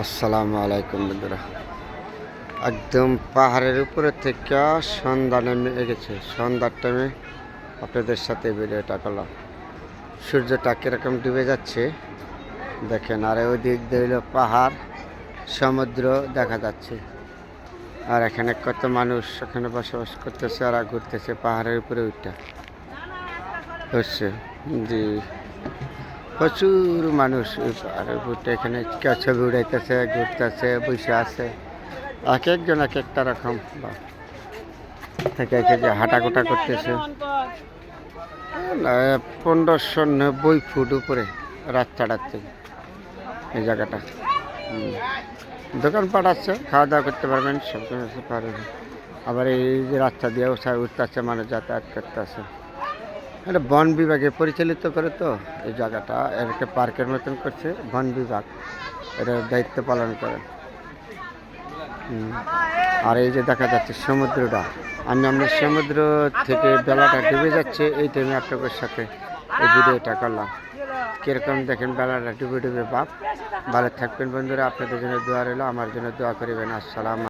আসসালামু আলাইকুম বন্ধুরা। একদম পাহাড়ের উপরে থেকে সন্ধ্যা নেমে গেছে। সন্ধ্যার টাইমে আপনাদের সাথে ভিডিওটা করলাম। সূর্যটা কীরকম ডুবে যাচ্ছে দেখেন, আর ওই দিক দিয়ে হলো পাহাড়, সমুদ্র দেখা যাচ্ছে। আর এখানে কত মানুষ এখানে বসবাস করতেছে আর ঘুরতেছে পাহাড়ের উপরে উঠটা হচ্ছে। জি, প্রচুর মানুষ ওই পাহাড়ের উপরটা এখানে ছবি উড়াইতেছে, ঘুরতেছে, বসে আছে। এক একজন এক একটা রকম থেকে যে হাঁটাকুটা করতেছে। 1590 ফুট উপরে রাস্তাটার থেকে এই জায়গাটা। দোকানপাট আছে, খাওয়া দাওয়া করতে পারবেন, সব কিছু পারবেন। আবার এই যে রাস্তা দিয়ে উঠতে আসছে, মানুষ যাতায়াত করতে আছে। এটা বন বিভাগে পরিচালিত করে তো এই জায়গাটা, এর একটা পার্কের মতন করছে বন বিভাগ, এটার দায়িত্ব পালন করে। আর এই যে দেখা যাচ্ছে সমুদ্রটা, আমরা সমুদ্র থেকে বেলাটা ডুবে যাচ্ছে এই টাইমে আপনাদের সাথে এই ভিডিওটা করলাম। কীরকম দেখেন বেলাটা ডুবে ডুবে ভাব। ভালো থাকবেন বন্ধুরা, আপনাদের জন্য দোয়া রইল, আমার জন্য দোয়া করিবেন। আসসালাম।